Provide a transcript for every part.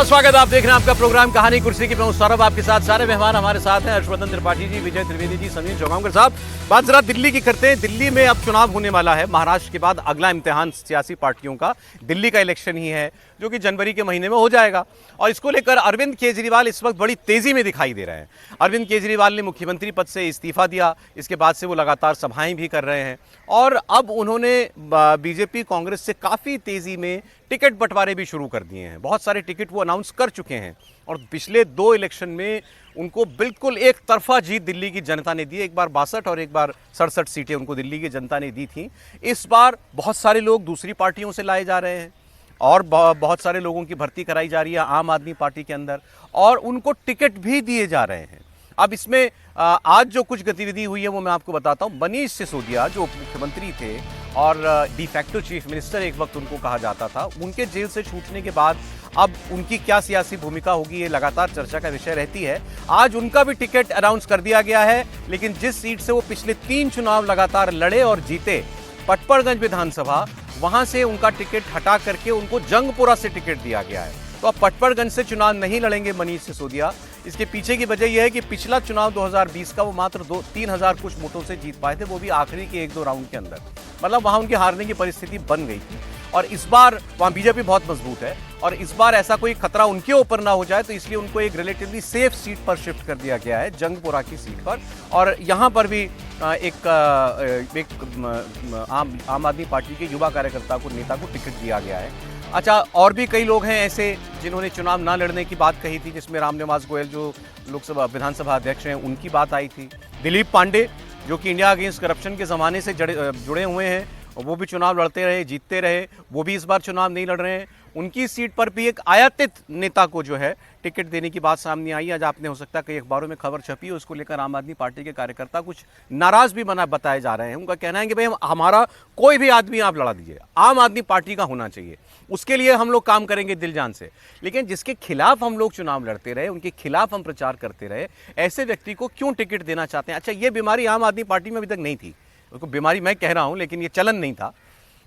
स्वागत है, आप देख रहे हैं आपका प्रोग्राम कहानी कुर्सी की। मैं हूं सौरभ, आपके साथ सारे मेहमान हमारे साथ हैं। हर्षवर्धन त्रिपाठी जी, विजय त्रिवेदी जी, समीर चौगांवकर साहब। बात जरा दिल्ली की करते हैं। दिल्ली में अब चुनाव होने वाला है। महाराष्ट्र के बाद अगला इम्तिहान सियासी पार्टियों का दिल्ली का इलेक्शन ही है, जो कि जनवरी के महीने में हो जाएगा। और इसको लेकर अरविंद केजरीवाल इस वक्त बड़ी तेजी में दिखाई दे रहे हैं। अरविंद केजरीवाल ने मुख्यमंत्री पद से इस्तीफा दिया, इसके बाद से वो लगातार सभाएं भी कर रहे हैं और अब उन्होंने बीजेपी कांग्रेस से काफ़ी तेज़ी में टिकट बंटवारे भी शुरू कर दिए हैं। बहुत सारे टिकट वो अनाउंस कर चुके हैं और पिछले 2 इलेक्शन में उनको बिल्कुल एक तरफा जीत दिल्ली की जनता ने दी। एक बार 62 और एक बार 67 सीटें उनको दिल्ली की जनता ने दी थी। इस बार बहुत सारे लोग दूसरी पार्टियों से लाए जा रहे हैं और बहुत सारे लोगों की भर्ती कराई जा रही है आम आदमी पार्टी के अंदर और उनको टिकट भी दिए जा रहे हैं। अब इसमें आज जो कुछ गतिविधि हुई है वो मैं आपको बताता हूँ। मनीष सिसोदिया जो मुख्यमंत्री थे और डिफैक्टो चीफ मिनिस्टर एक वक्त उनको कहा जाता था, उनके जेल से छूटने के बाद अब उनकी क्या सियासी भूमिका होगी, ये लगातार चर्चा का विषय रहती है। आज उनका भी टिकट अनाउंस कर दिया गया है, लेकिन जिस सीट से वो पिछले 3 चुनाव लगातार लड़े और जीते, पटपड़गंज विधानसभा, वहां से उनका टिकट हटा करके उनको जंगपुरा से टिकट दिया गया है। तो अब पटपड़गंज से चुनाव नहीं लड़ेंगे मनीष सिसोदिया। इसके पीछे की वजह यह है कि पिछला चुनाव 2020 का वो मात्र 3,000 कुछ वोटों से जीत पाए थे, वो भी आखिरी के 1-2 राउंड के अंदर। मतलब वहां उनकी हारने की परिस्थिति बन गई थी और इस बार वहां बीजेपी बहुत मजबूत है और इस बार ऐसा कोई खतरा उनके ऊपर ना हो जाए, तो इसलिए उनको एक रिलेटिवली सेफ सीट पर शिफ्ट कर दिया गया है, जंगपुरा की सीट पर। और यहाँ पर भी एक आम आदमी पार्टी के युवा कार्यकर्ता को, नेता को टिकट दिया गया है। अच्छा, और भी कई लोग हैं ऐसे जिन्होंने चुनाव ना लड़ने की बात कही थी, जिसमें रामनिवास गोयल जो लोकसभा विधानसभा अध्यक्ष हैं उनकी बात आई थी। दिलीप पांडे जो कि इंडिया अगेंस्ट करप्शन के ज़माने से जुड़े हुए हैं, वो भी चुनाव लड़ते रहे, जीतते रहे, वो भी इस बार चुनाव नहीं लड़ रहे हैं। उनकी सीट पर भी एक आयातित नेता को जो है टिकट देने की बात सामने आई। आज आपने हो सकता है कई अखबारों में खबर छपी है, उसको लेकर आम आदमी पार्टी के कार्यकर्ता कुछ नाराज भी बताए जा रहे हैं। उनका कहना है कि भाई हमारा कोई भी आदमी आप लड़ा दीजिए, आम आदमी पार्टी का होना चाहिए, उसके लिए हम लोग काम करेंगे दिल जान से। लेकिन जिसके खिलाफ हम लोग चुनाव लड़ते रहे, उनके खिलाफ हम प्रचार करते रहे, ऐसे व्यक्ति को क्यों टिकट देना चाहते हैं? अच्छा, ये बीमारी आम आदमी पार्टी में अभी तक नहीं थी, उसको बीमारी मैं कह रहा हूं, लेकिन ये चलन नहीं था।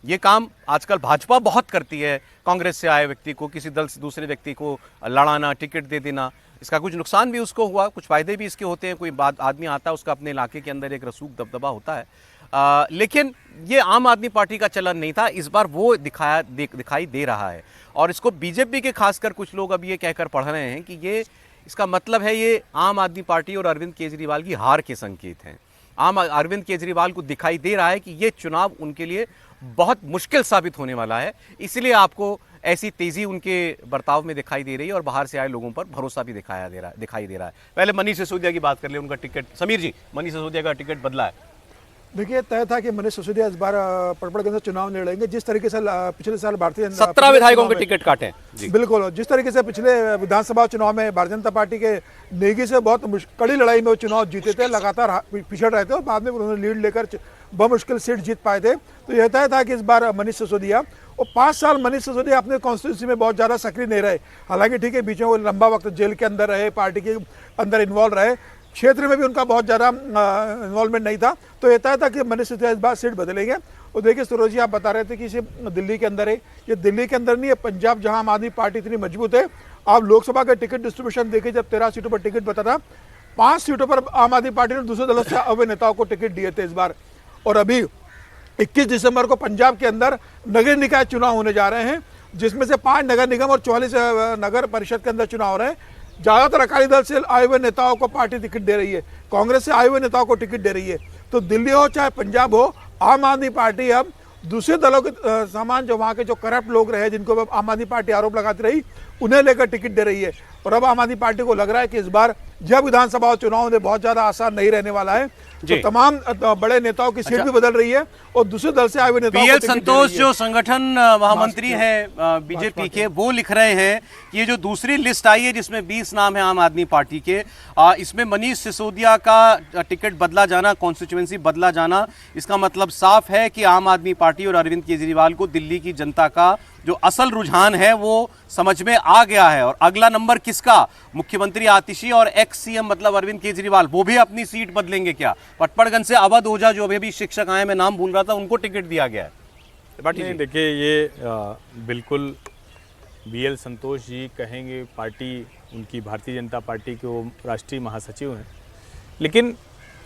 ये काम आजकल भाजपा बहुत करती है, कांग्रेस से आए व्यक्ति को किसी दल से दूसरे व्यक्ति को लड़ाना, टिकट दे देना। इसका कुछ नुकसान भी उसको हुआ, कुछ फायदे भी इसके होते हैं। कोई आदमी आता है, उसका अपने इलाके के अंदर एक रसूख दबदबा होता है। लेकिन ये आम आदमी पार्टी का चलन नहीं था, इस बार वो दिखाई दे रहा है। और इसको बीजेपी के खासकर कुछ लोग अब ये कहकर पढ़ रहे हैं कि ये इसका मतलब है ये आम आदमी पार्टी और अरविंद केजरीवाल की हार के संकेत हैं। अरविंद केजरीवाल को दिखाई दे रहा है कि ये चुनाव उनके लिए बहुत मुश्किल साबित होने वाला है, इसलिए आपको ऐसी तेजी उनके बर्ताव में दिखाई दे रही है और बाहर से आए लोगों पर भरोसा भी दिखाई दे रहा है। पहले मनीष सिसोदिया की बात कर ले, उनका टिकट, समीर जी, मनीष सिसोदिया का टिकट बदला है। देखिए, तय था कि मनीष सिसोदिया इस बार पटपड़गंज से चुनाव लड़ेंगे। जिस तरीके से पिछले साल 17 विधायकों के टिकट काटे। बिल्कुल, जिस तरीके से पिछले विधानसभा चुनाव में भारतीय जनता पार्टी के नेगी से बहुत कड़ी लड़ाई में वो चुनाव जीते थे, लगातार पिछड़ रहे थे और बाद में उन्होंने लीड लेकर बहुत मुश्किल सीट जीत पाए थे। तो यह तय था कि इस बार मनीष सिसोदिया, और 5 साल मनीष सिसोदिया अपने कॉन्स्टिट्यूंसी में बहुत ज़्यादा सक्रिय नहीं रहे। हालांकि ठीक है, बीच में वो लंबा वक्त जेल के अंदर रहे, पार्टी के अंदर इन्वॉल्व रहे, क्षेत्र में भी उनका बहुत ज़्यादा इन्वॉल्वमेंट नहीं था। तो ये तय था कि मनीष सिसोदिया इस बार सीट बदलेंगे। और देखिए सरोज जी, आप बता रहे थे कि इसे दिल्ली के अंदर है, ये दिल्ली के अंदर नहीं है, पंजाब जहां आम आदमी पार्टी इतनी मजबूत है। आप लोकसभा का टिकट डिस्ट्रीब्यूशन देखिए, जब 13 सीटों पर टिकट बता था, 5 सीटों पर आम आदमी पार्टी ने दूसरे दलों से अवैध नेताओं को टिकट दिए थे इस बार। और अभी 21 दिसंबर को पंजाब के अंदर नगर निकाय चुनाव होने जा रहे हैं, जिसमें से 5 नगर निगम और 44 नगर परिषद के अंदर चुनाव हो रहे हैं। ज़्यादातर अकाली दल से आए हुए नेताओं को पार्टी टिकट दे रही है, कांग्रेस से आए हुए नेताओं को टिकट दे रही है। तो दिल्ली हो चाहे पंजाब हो, आम आदमी पार्टी अब दूसरे दलों के समान जो वहाँ के जो करप्ट लोग रहे, जिनको आम आदमी पार्टी आरोप लगाती रही, उन्हें लेकर टिकट दे रही है। और अब आम आदमी पार्टी को लग रहा है कि इस बार जब विधानसभा चुनाव में बहुत ज्यादा आसान नहीं रहने वाला है, तो तमाम बड़े नेताओं की सीट भी बदल रही है और दूसरे दल से आए हुए नेताओं पीएल संतोष जो संगठन महामंत्री हैं बीजेपी के, वो लिख रहे हैं कि ये जो दूसरी लिस्ट आई है जिसमें 20 नाम है आम आदमी पार्टी के, इसमें मनीष सिसोदिया का टिकट बदला जाना, कॉन्स्टिट्यूएंसी बदला जाना, इसका मतलब साफ है कि आम आदमी पार्टी और अरविंद केजरीवाल को दिल्ली की जनता का जो असल रुझान है वो समझ में आ गया है। और अगला नंबर किसका? मुख्यमंत्री आतिशी और एक्स सीएम मतलब अरविंद केजरीवाल, वो भी अपनी सीट बदलेंगे क्या? पटपड़गंज से अवध ओझा जो अभी शिक्षक आए, मैं नाम भूल रहा था, उनको टिकट दिया गया है। नहीं, देखिए ये बिल्कुल बीएल संतोष जी कहेंगे पार्टी उनकी भारतीय जनता पार्टी के वो राष्ट्रीय महासचिव हैं, लेकिन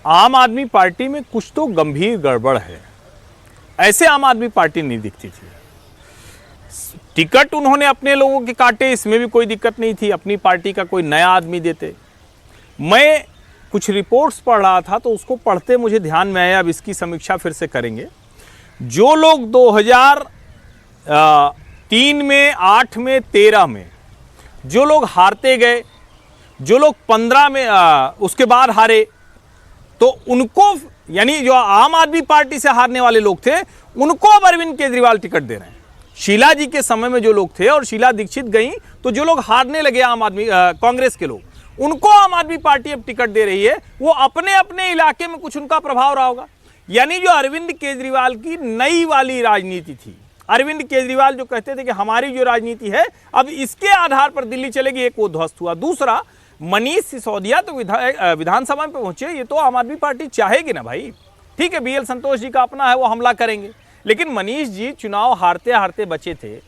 आम आदमी पार्टी में कुछ तो गंभीर गड़बड़ है। ऐसे आम आदमी पार्टी नहीं दिखती थी। टिकट उन्होंने अपने लोगों के काटे, इसमें भी कोई दिक्कत नहीं थी, अपनी पार्टी का कोई नया आदमी देते। मैं कुछ रिपोर्ट्स पढ़ रहा था तो उसको पढ़ते मुझे ध्यान में आया, अब इसकी समीक्षा फिर से करेंगे। जो लोग 2003 में, 8 में, 13 में जो लोग हारते गए, जो लोग 15 में उसके बाद हारे, तो उनको, यानी जो आम आदमी पार्टी से हारने वाले लोग थे, उनको अब अरविंद केजरीवाल टिकट दे रहे हैं। शीला जी के समय में जो लोग थे और शीला दीक्षित गई, तो जो लोग हारने लगे आम आदमी कांग्रेस के लोग, उनको आम आदमी पार्टी अब टिकट दे रही है। वो अपने अपने इलाके में कुछ उनका प्रभाव रहा होगा। यानी जो अरविंद केजरीवाल की नई वाली राजनीति थी, अरविंद केजरीवाल जो कहते थे कि हमारी जो राजनीति है अब इसके आधार पर दिल्ली चलेगी, एक वो ध्वस्त हुआ। दूसरा, मनीष सिसोदिया तो विधानसभा में पहुंचे, ये तो आम आदमी पार्टी चाहेगी ना भाई। ठीक है, बीएल संतोष जी का अपना है, वो हमला करेंगे, लेकिन मनीष जी चुनाव हारते हारते बचे थे,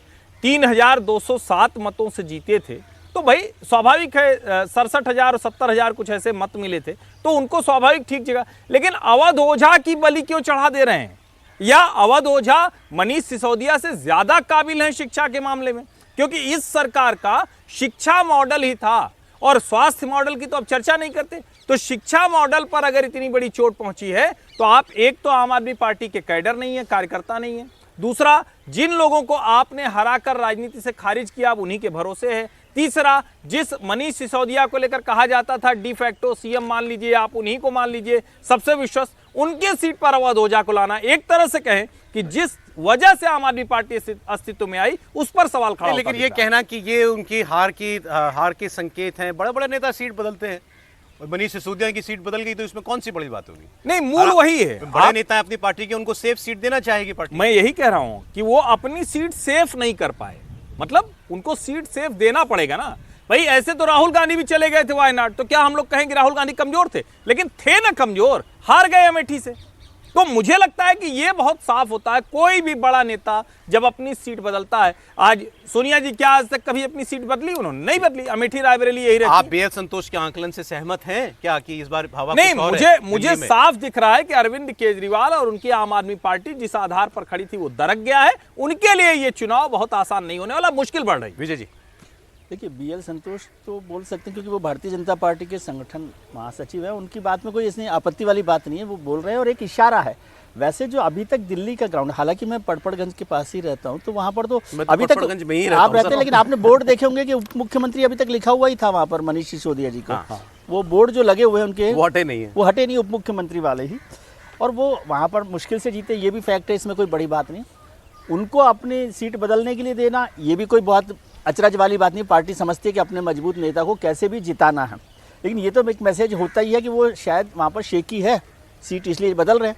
3207 मतों से जीते थे, तो भाई स्वाभाविक है 67,000 और 70,000 कुछ ऐसे मत मिले थे, तो उनको स्वाभाविक ठीक जगह। लेकिन अवध ओझा की बलि क्यों चढ़ा दे रहे हैं? या अवध ओझा मनीष सिसोदिया से ज्यादा काबिल हैं शिक्षा के मामले में? क्योंकि इस सरकार का शिक्षा मॉडल ही था, और स्वास्थ्य मॉडल की तो अब चर्चा नहीं करते। तो शिक्षा मॉडल पर अगर इतनी बड़ी चोट पहुंची है, तो आप एक तो आम आदमी पार्टी के कैडर नहीं है, कार्यकर्ता नहीं है। दूसरा, जिन लोगों को आपने हराकर राजनीति से खारिज किया, आप उन्हीं के भरोसे है। तीसरा, जिस मनीष सिसोदिया को लेकर कहा जाता था डी फैक्टो सीएम मान लीजिए, आप उन्हीं को मान लीजिए सबसे विश्वस्त, उनके सीट पर अवध ओझा को लाना, एक तरह से कहें कि जिस वजह से आम आदमी पार्टी अस्तित्व में आई, उस पर सवाल खड़ा होता लेकिन ये कहना कि ये उनकी हार के संकेत हैं। बड़े बड़े नेता सीट बदलते हैं, और मनीष सिसोदिया की सीट बदल गई, तो इसमें कौन सी बड़ी बात होगी? नहीं, मूल वही है। बड़े नेता अपनी पार्टी के, उनको सेफ सीट देना चाहेगी पार्टी। मैं यही कह रहा हूं कि वो अपनी सीट सेफ नहीं कर पाए, मतलब उनको सीट सेफ देना पड़ेगा ना भाई। ऐसे तो राहुल गांधी भी चले गए थे वायनाड, तो क्या हम लोग कहेंगे राहुल गांधी कमजोर थे? लेकिन थे ना कमजोर, हार गए अमेठी से। तो मुझे लगता है कि ये बहुत साफ होता है, कोई भी बड़ा नेता जब अपनी सीट बदलता है। आज सोनिया जी क्या आज तक कभी अपनी सीट बदली? उन्होंने नहीं बदली, अमेठी रायबरेली यही रहती। आप बीएल संतोष के आंकलन से सहमत हैं क्या कि इस बार हवा नहीं? कुछ और है? मुझे साफ दिख रहा है कि अरविंद केजरीवाल और उनकी आम आदमी पार्टी जिस आधार पर खड़ी थी वो दरक गया है। उनके लिए ये चुनाव बहुत आसान नहीं होने वाला, मुश्किल बढ़ रही। विजय जी, देखिए, बीएल संतोष तो बोल सकते हैं क्योंकि वो भारतीय जनता पार्टी के संगठन महासचिव है, उनकी बात में कोई इसमें आपत्ति वाली बात नहीं है, वो बोल रहे हैं और एक इशारा है। वैसे जो अभी तक दिल्ली का ग्राउंड, हालांकि मैं पड़पड़गंज के पास ही रहता हूँ, तो वहाँ पर तो अभी तक आप रहते हैं, लेकिन आपने बोर्ड देखे होंगे कि उप मुख्यमंत्री अभी तक लिखा हुआ ही था वहाँ पर मनीष सिसोदिया जी को। वो बोर्ड जो लगे हुए हैं उनके, वो हटे नहीं है, वो हटे नहीं, उप मुख्यमंत्री वाले ही, और वो वहाँ पर मुश्किल से जीते, ये भी फैक्ट है, इसमें कोई बड़ी बात नहीं। उनको अपनी सीट बदलने के लिए देना, ये भी कोई बहुत अचरज वाली बात नहीं। पार्टी समझती है कि अपने मजबूत नेता को कैसे भी जिताना है, लेकिन ये तो एक मैसेज होता ही है कि वो शायद वहाँ पर शेकी है, सीट इसलिए बदल रहे हैं।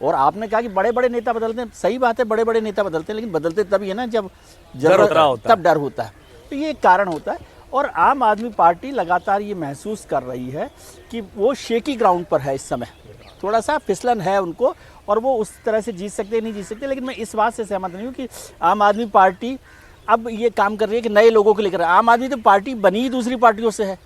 और आपने कहा कि बड़े बड़े नेता बदलते हैं, सही बात है, बड़े बड़े नेता बदलते हैं, लेकिन बदलते तभी है ना जब जरूरत, तब डर होता है। तो ये एक कारण होता है, और आम आदमी पार्टी लगातार ये महसूस कर रही है कि वो शेकी ग्राउंड पर है इस समय, थोड़ा सा फिसलन है उनको, और वो उस तरह से जीत सकते नहीं जीत सकते। लेकिन मैं इस बात से सहमत नहीं हूँ कि आम आदमी पार्टी अब ये काम कर रही है कि नए लोगों को लेकर। आम आदमी तो पार्टी बनी ही दूसरी पार्टियों से है,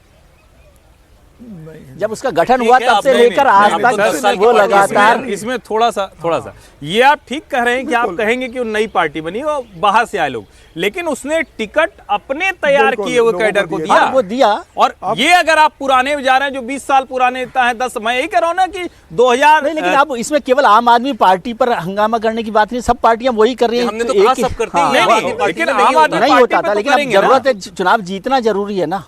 जब उसका गठन हुआ तब से लेकर आज तक वो लगातार। इसमें थोड़ा सा ये आप ठीक कह रहे हैं कि आप कहेंगे कि वो नई पार्टी बनी, वो बाहर से आए लोग, लेकिन उसने टिकट अपने तैयार किए हुए कैडर को दिया, वो दिया। और ये अगर आप पुराने जा रहे हैं, जो 20 साल पुराने नेता है, 10, मैं यही कह रहा हूँ ना कि 2000 नहीं, लेकिन अब इसमें केवल आम आदमी पार्टी पर हंगामा करने की बात नहीं, सब पार्टियां वही कर रही हैं। हमने तो कहा सब करते हैं, लेकिन आम आदमी नहीं होता था, लेकिन अब जरूरत है, चुनाव जीतना जरूरी है ना,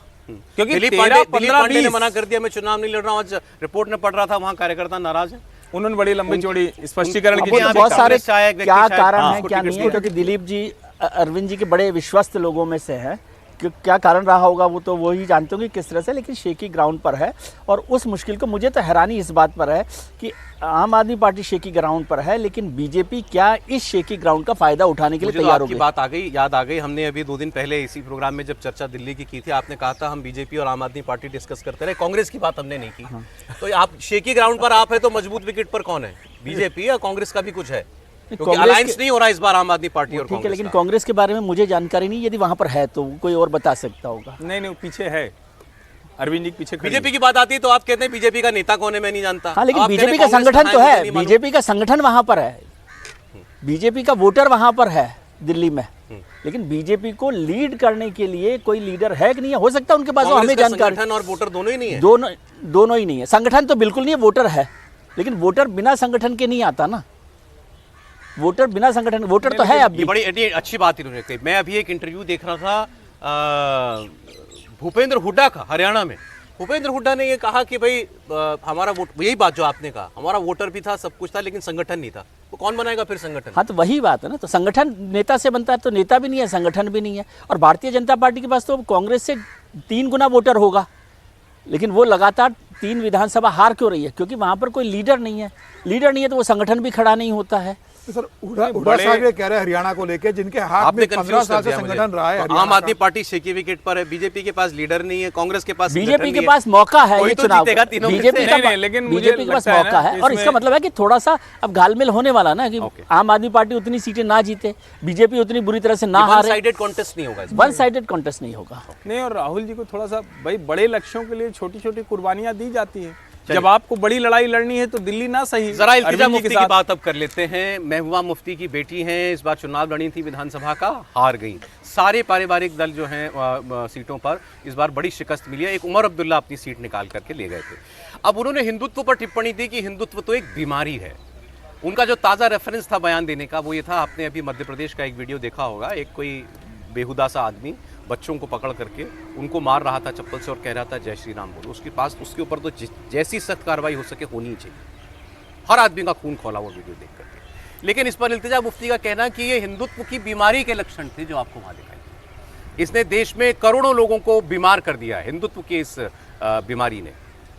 क्योंकि दिलीप पांडे ने मना कर दिया, मैं चुनाव नहीं लड़ रहा हूँ। आज रिपोर्ट में पढ़ रहा था, वहाँ कार्यकर्ता नाराज है। उन्होंने बड़ी लंबी चौड़ी स्पष्टीकरण की। बहुत सारे क्या कारण है क्या नहीं है, क्योंकि दिलीप जी अरविंद जी के बड़े विश्वस्त लोगों में से हैं। क्या कारण रहा होगा वो तो वही जानते होंगे किस तरह से, लेकिन शेकी ग्राउंड पर है। और उस मुश्किल को, मुझे तो हैरानी इस बात पर है कि आम आदमी पार्टी शेकी ग्राउंड पर है, लेकिन बीजेपी क्या इस शेकी ग्राउंड का फायदा उठाने के लिए तैयार हो गई? बात याद आ गई। हमने अभी 2 दिन पहले इसी प्रोग्राम में जब चर्चा दिल्ली की थी, आपने कहा था हम बीजेपी और आम आदमी पार्टी डिस्कस करते रहे, कांग्रेस की बात हमने नहीं की। तो आप शेकी ग्राउंड पर आप है, तो मजबूत विकेट पर कौन है, बीजेपी या कांग्रेस का भी कुछ है? क्योंकि अलायंस नहीं हो रहा इस बार आम आदमी पार्टी और ठीक है, कांग्रेस लेकिन का। कांग्रेस के बारे में मुझे जानकारी नहीं, यदि वहां पर है तो कोई और बता सकता होगा। नहीं नहीं, पीछे है, अरविंद जी के पीछे खड़ी है। बीजेपी की बात आती है तो आप कहते हैं बीजेपी का नेता कौन है मैं नहीं जानता। हाँ, लेकिन आप कह रहे बीजेपी का कांग्रेस संगठन तो है, है, मुझे नहीं मालूम। बीजेपी का संगठन वहां पर है, बीजेपी का वोटर वहां पर है दिल्ली में, लेकिन बीजेपी को लीड करने के लिए कोई लीडर है कि नहीं है, हो सकता है उनके पास हो, कांग्रेस हमें का जानकारी। संगठन और वोटर दोनों ही नहीं है। दोनों ही नहीं है, संगठन तो बिल्कुल नहीं है, वोटर है, लेकिन वोटर बिना संगठन के नहीं आता ना, वोटर बिना संगठन, वोटर तो है ये अभी। बड़ी अच्छी बात इन्होंने कही। मैं अभी एक इंटरव्यू देख रहा था भूपेंद्र हुड्डा का, हरियाणा में। भूपेंद्र हुड्डा ने ये कहा कि भाई हमारा वोट, यही बात जो आपने कहा, हमारा वोटर भी था, सब कुछ था, लेकिन संगठन नहीं था। तो कौन बनाएगा फिर संगठन? हाँ, तो वही बात है ना, तो संगठन नेता से बनता है, तो नेता भी नहीं है, संगठन भी नहीं है। और भारतीय जनता पार्टी के पास तो कांग्रेस से 3 गुना वोटर होगा, लेकिन वो लगातार 3 विधानसभा हार क्यों रही है? क्योंकि वहां पर कोई लीडर नहीं है, लीडर नहीं है तो वो संगठन भी खड़ा नहीं होता है। तो सर हुड्डा साहब ये कह रहे हैं हरियाणा को लेके, जिनके हाथ आपने में 15 साल से संगठन रहा है तो हरियाणा आम आदमी का। पार्टी शेकी विकेट पर है, बीजेपी के पास लीडर नहीं है, कांग्रेस के पास संगठन बीजेपी नहीं के है। पास मौका है कोई ये तो चुनाव, जीतेगा तीनों में से। बीजेपी नहीं, लेकिन मुझे बीजेपी के पास लगता है मौका ना, है, और इसमें- इसका मतलब है कि थोड़ा सा अब घालमेल होने वाला ना, कि ओके। आम आदमी पार्टी उतनी सीटें ना जीते, बीजेपी उतनी बुरी तरह से ना वन हारे, साइडेड कॉन्टेस्ट नहीं होगा इसमें। वन साइडेड कॉन्टेस्ट नहीं होगा। नहीं, और राहुल जी को थोड़ा सा भाई बड़े लक्ष्यों के लिए छोटी छोटी कुर्बानियां दी जाती हैं। जब आपको बड़ी लड़ाई लड़नी है तो दिल्ली ना सही। जरा इल्तिजा अरविंद जी मुफ्ती के की साथ बात अब कर लेते हैं। महबूबा मुफ्ती की बेटी हैं, इस बार चुनाव लड़ी थी विधानसभा का, हार गई। सारे पारिवारिक दल जो हैं सीटों पर इस बार बड़ी शिकस्त मिली है। एक उमर अब्दुल्ला अपनी सीट निकाल करके ले गए थे। अब उन्होंने हिंदुत्व पर टिप्पणी दी कि हिंदुत्व तो एक बीमारी है। उनका जो ताज़ा रेफरेंस था बयान देने का वो ये था, आपने अभी मध्य प्रदेश का एक वीडियो देखा होगा, एक कोई बेहुदा सा आदमी बच्चों को पकड़ करके उनको मार रहा था चप्पल से और कह रहा था जय श्री राम बोलो। उसके पास उसके ऊपर तो जैसी सख्त कार्रवाई हो सके होनी चाहिए। हर आदमी का खून खौला वो वीडियो देख करके। लेकिन इस पर इल्तिजा मुफ्ती का कहना कि ये हिंदुत्व की बीमारी के लक्षण थे जो आपको वहाँ दिखाई। इसने देश में करोड़ों लोगों को बीमार कर दिया है हिंदुत्व की इस बीमारी ने।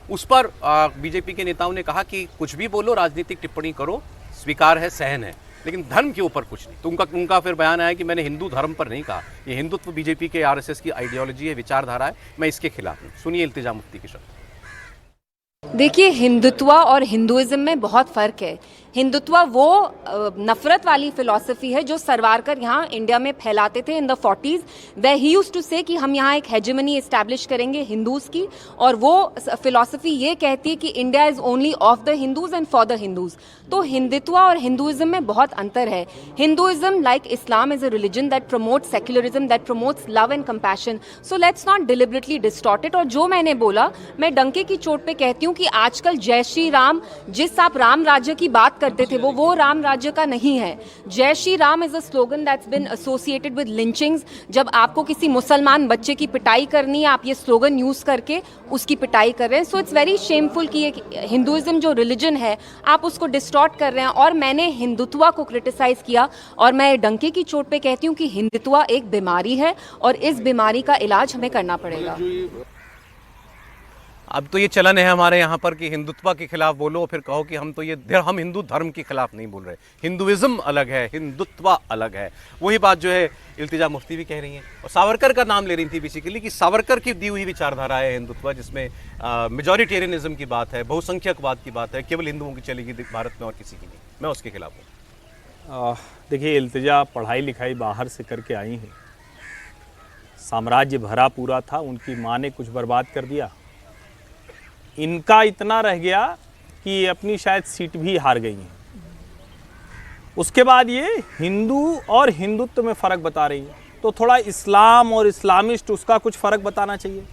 उस पर बीजेपी के नेताओं ने कहा कि कुछ भी बोलो, राजनीतिक टिप्पणी करो, स्वीकार है, सहन है, लेकिन धर्म के ऊपर कुछ नहीं। तो उनका फिर बयान आया कि मैंने हिंदू धर्म पर नहीं कहा, ये हिंदुत्व बीजेपी के आरएसएस की आइडियोलॉजी है, विचारधारा है, मैं इसके खिलाफ हूँ। सुनिए इल्तिजा मुफ्ती के शब्द। देखिए, हिंदुत्व और हिंदुइज्म में बहुत फ़र्क है। हिंदुत्व वो नफरत वाली फिलॉसफी है जो सरवारकर यहाँ इंडिया में फैलाते थे इन द 40s। वे ही यूज्ड टू से कि हम यहाँ एक हेजेमनी इस्टेब्लिश करेंगे हिंदूज की, और वो फिलॉसफी ये कहती है कि India is only of the Hindus and for the Hindus. तो हिंदुत्व और हिंदुइज्म में बहुत अंतर है। Hinduism like Islam is a religion that promotes secularism, that promotes love and compassion. So let's not deliberately distort it. और जो मैंने बोला, मैं डंके की चोट पे कहती हूँ कि आजकल जय श्री राम, जिस आप राम राज्य की बात करते थे, वो राम राज्य का नहीं है। Jai Shri Ram is a slogan that's been associated with lynchings. जब आपको किसी मुसलमान बच्चे की पिटाई करनी है, आप ये स्लोगन यूज करके उसकी पिटाई कर रहे हैं। सो इट्स वेरी शेमफुल कि हिंदुइज्म जो रिलीजन है आप उसको डिस्टॉर्ट कर रहे हैं। और मैंने हिंदुत्व को क्रिटिसाइज किया, और मैं डंके की चोट पे कहती हूँ कि हिंदुत्व एक बीमारी है और इस बीमारी का इलाज हमें करना पड़ेगा। अब तो ये चलन है हमारे यहाँ पर कि हिंदुत्व के खिलाफ बोलो, फिर कहो कि हम हिंदू धर्म के खिलाफ नहीं बोल रहे। हिंदुइज्म अलग है, हिंदुत्व अलग है। वही बात जो है इल्तिजा मुफ्ती भी कह रही हैं। और सावरकर का नाम ले रही थी बेसिकली कि सावरकर की दी हुई विचारधारा है हिंदुत्व, जिसमें मेजॉरिटेरियनिज्म की बात है, बहुसंख्यकवाद की बात है, केवल हिंदुओं की चलेगी भारत में और किसी की नहीं। मैं उसके खिलाफ हूँ। देखिए, इल्तिजा पढ़ाई लिखाई बाहर से करके आई हैं, साम्राज्य भरा पूरा था, उनकी माँ ने कुछ बर्बाद कर दिया, इनका इतना रह गया कि अपनी शायद सीट भी हार गई हैं। उसके बाद ये हिंदू और हिंदुत्व में फ़र्क बता रही है, तो थोड़ा इस्लाम और इस्लामिस्ट उसका कुछ फ़र्क बताना चाहिए।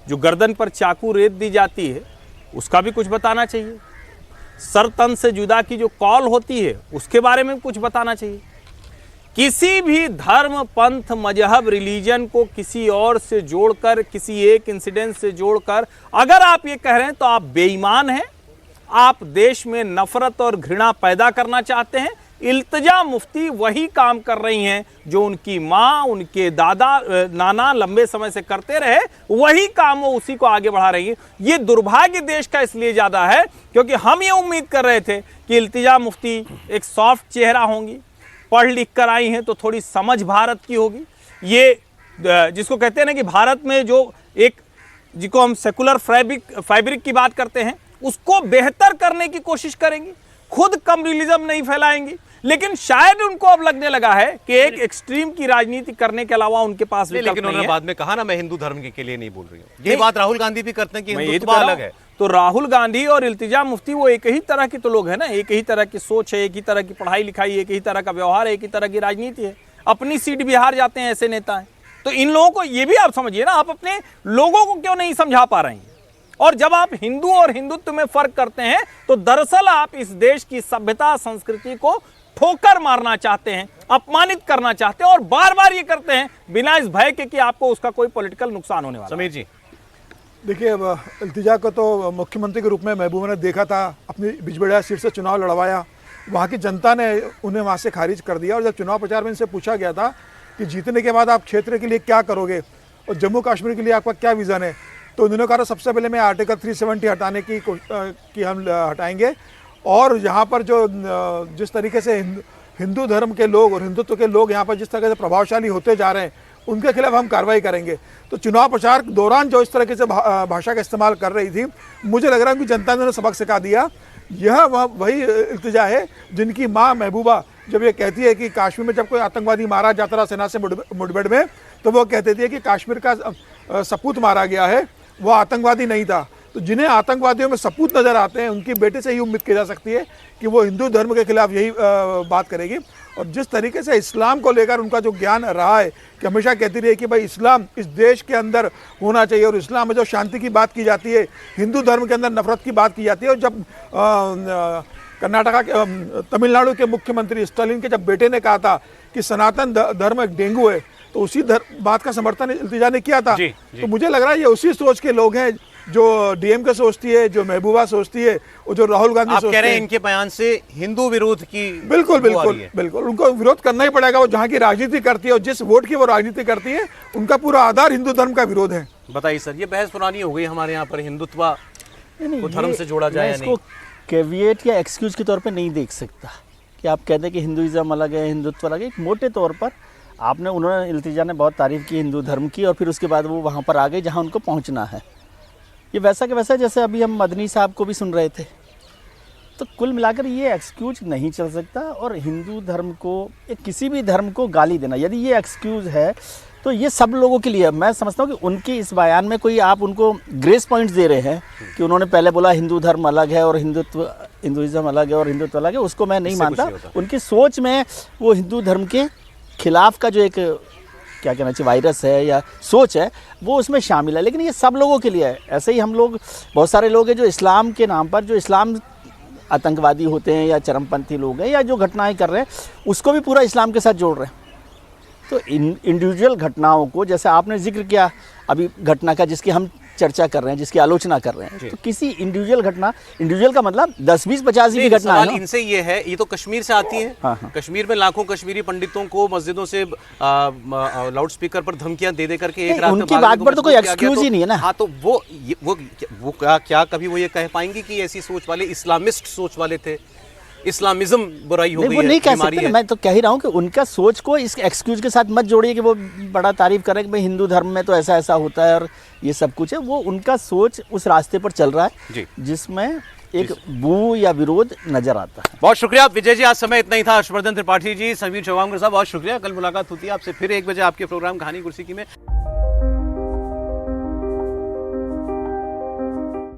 जो गर्दन पर चाकू रेत दी जाती है उसका भी कुछ बताना चाहिए। सर तन से जुदा की जो कॉल होती है उसके बारे में कुछ बताना चाहिए। किसी भी धर्म, पंथ, मजहब, रिलीजन को किसी और से जोड़कर, किसी एक इंसिडेंट से जोड़कर अगर आप ये कह रहे हैं तो आप बेईमान हैं, आप देश में नफरत और घृणा पैदा करना चाहते हैं। इल्तिजा मुफ्ती वही काम कर रही हैं जो उनकी माँ, उनके दादा, नाना लंबे समय से करते रहे, वही काम वो उसी को आगे बढ़ा रही हैं। ये दुर्भाग्य देश का इसलिए ज़्यादा है क्योंकि हम ये उम्मीद कर रहे थे कि इल्तिजा मुफ्ती एक सॉफ्ट चेहरा होंगी, पढ़ लिख कर आई हैं तो थोड़ी समझ भारत की होगी। ये जिसको कहते हैं ना कि भारत में जो एक, जिसको हम सेकुलर फैब्रिक की बात करते हैं, उसको बेहतर करने की कोशिश करेंगी। खुद कम्युनलिज्म नहीं फैलाएंगी, लेकिन शायद उनको अब लगने लगा है कि एक एक्सट्रीम की राजनीति करने के अलावा उनके पास विकल्प लेकिन नहीं उन्होंने है। बाद में कहा ना, मैं हिंदू धर्म के लिए नहीं बोल रही हूँ। ये नहीं। बात राहुल गांधी भी करते हैं कि मैं ये तो हिंदुत्व कह रहा अलग हूं। है। तो राहुल गांधी और इल्तिजा मुफ्ती वो एक ही तरह के तो लोग हैं ना, एक ही तरह की सोच है, एक ही तरह की पढ़ाई लिखाई, एक ही तरह का व्यवहार है, एक ही तरह की राजनीति है। अपनी सीट बिहार जाते हैं ऐसे नेता हैं। तो इन लोगों को ये भी आप समझिए ना, आप अपने लोगों को क्यों नहीं समझा पा रहे हैं। और जब आप हिंदू और हिंदुत्व में फर्क करते हैं तो दरअसल आप इस देश की सभ्यता संस्कृति को ठोकर मारना चाहते हैं, अपमानित करना चाहते हैं, और बार बार ये करते हैं बिना इस भय के कि आपको उसका कोई पॉलिटिकल नुकसान होने वाला है। समीर जी, देखिए, अब इल्तिजा को तो मुख्यमंत्री के रूप में महबूबा ने देखा था, अपनी बिजबेड़िया सीट से चुनाव लड़वाया, वहाँ की जनता ने उन्हें वहाँ से खारिज कर दिया। और जब चुनाव प्रचार में इनसे पूछा गया था कि जीतने के बाद आप क्षेत्र के लिए क्या करोगे और जम्मू कश्मीर के लिए आपका क्या विज़न है, तो उन्होंने कहा सबसे पहले मैं आर्टिकल 370 हटाने की हम हटाएंगे, और यहाँ पर जो जिस तरीके से हिंदू धर्म के लोग और हिंदुत्व के लोग यहाँ पर जिस तरह से प्रभावशाली होते जा रहे हैं, उनके खिलाफ हम कार्रवाई करेंगे। तो चुनाव प्रचार के दौरान जो इस तरीके से भाषा का इस्तेमाल कर रही थी, मुझे लग रहा है कि जनता ने उन्हें सबक सिखा दिया। यह वही इल्तिजा है जिनकी माँ महबूबा जब ये कहती है कि कश्मीर में जब कोई आतंकवादी मारा जाता रहा सेना से मुठभेड़ में, तो वो कहते थे कि कश्मीर का सपूत मारा गया है, वो आतंकवादी नहीं था। तो जिन्हें आतंकवादियों में सपूत नज़र आते हैं, उनकी बेटे से ही उम्मीद की जा सकती है कि वो हिंदू धर्म के खिलाफ यही बात करेगी। और जिस तरीके से इस्लाम को लेकर उनका जो ज्ञान रहा है कि हमेशा कहती रही कि भाई इस्लाम इस देश के अंदर होना चाहिए, और इस्लाम में जो शांति की बात की जाती है, हिंदू धर्म के अंदर नफरत की बात की जाती है। और जब कर्नाटका के तमिलनाडु के मुख्यमंत्री स्टालिन के जब बेटे ने कहा था कि सनातन धर्म एक डेंगू है, तो उसी बात का समर्थन इल्तिजा ने किया था। जी। तो मुझे लग रहा है ये उसी सोच के लोग हैं जो डीएमके सोचती है, जो महबूबा सोचती है, और जो राहुल गांधी आप सोचते कह रहे हैं। हैं इनके बयान से हिंदू विरोध की बिल्कुल वो आ रही बिल्कुल है। बिल्कुल उनको विरोध करना ही पड़ेगा। वो जहाँ की राजनीति करती है और जिस वोट की वो राजनीति करती है, उनका पूरा आधार हिंदू धर्म का विरोध है। बताइए सर, ये बहस पुरानी हो गई हमारे यहाँ पर, हिंदुत्व नहीं, को धर्म ये से जोड़ा जाए मैं या इसको कैविएट या एक्सक्यूज के तौर पे नहीं देख सकता कि आप कहते हैं कि हिंदुइज्म अलग है, हिंदुत्व अलग है। एक मोटे तौर पर उन्होंने इल्तिजा ने बहुत तारीफ़ की हिंदू धर्म की, और फिर उसके बाद वो वहाँ पर आ गए जहाँ उनको पहुँचना है। ये वैसा कि वैसा जैसे अभी हम मदनी साहब को भी सुन रहे थे। तो कुल मिलाकर ये एक्सक्यूज नहीं चल सकता। और हिंदू धर्म को या किसी भी धर्म को गाली देना, यदि ये एक्सक्यूज है तो ये सब लोगों के लिए, मैं समझता हूँ कि उनके इस बयान में कोई आप उनको ग्रेस पॉइंट्स दे रहे हैं कि उन्होंने पहले बोला हिंदू धर्म अलग है और हिंदुइज्म अलग है और हिंदुत्व अलग है, उसको मैं नहीं मानता। उनकी सोच में वो हिंदू धर्म के खिलाफ का जो एक क्या कहना चाहिए वायरस है या सोच है, वो उसमें शामिल है। लेकिन ये सब लोगों के लिए है। ऐसे ही हम लोग, बहुत सारे लोग हैं जो इस्लाम के नाम पर, जो इस्लाम आतंकवादी होते हैं या चरमपंथी लोग हैं या जो घटनाएं कर रहे हैं, उसको भी पूरा इस्लाम के साथ जोड़ रहे हैं। तो इंडिविजुअल घटनाओं को, जैसे आपने जिक्र किया अभी घटना का जिसकी हम चर्चा कर रहे हैं, जिसकी आलोचना कर रहे हैं, तो किसी इंडिविजुअल घटना, इंडिविजुल का मतलब 10, 20, 50 की घटना है ना? इनसे ये है, ये तो कश्मीर से आती है। हाँ। कश्मीर में लाखों कश्मीरी पंडितों को मस्जिदों से लाउड स्पीकर पर धमकियां दे करके एक रात में उनकी भागने बात को पर तो कोई मजबूर किया गया। एक्सक्यूज ही नहीं है ना। हाँ, तो वो क्या कभी वो ये कह पाएंगे कि ऐसी सोच वाले इस्लामिस्ट सोच वाले थे, इस्लामिज्म बुराई हो गई नहीं, है, वो नहीं कह बीमारी सकते। है। मैं तो कह ही रहा हूँ कि उनका सोच को इस एक्सक्यूज के साथ मत जोड़िए कि वो बड़ा तारीफ कर रहे हैं कि भाई हिंदू धर्म में तो ऐसा ऐसा होता है और ये सब कुछ है। वो उनका सोच उस रास्ते पर चल रहा जी। है जिसमें एक बू या विरोध नजर आता है। बहुत शुक्रिया विजय जी, आज समय इतना ही था। हर्षवर्धन त्रिपाठी जी, समीर चौगांकर साहब, बहुत शुक्रिया। कल मुलाकात होती है आपसे फिर 1 बजे आपके प्रोग्राम कहानी कुर्सी की में।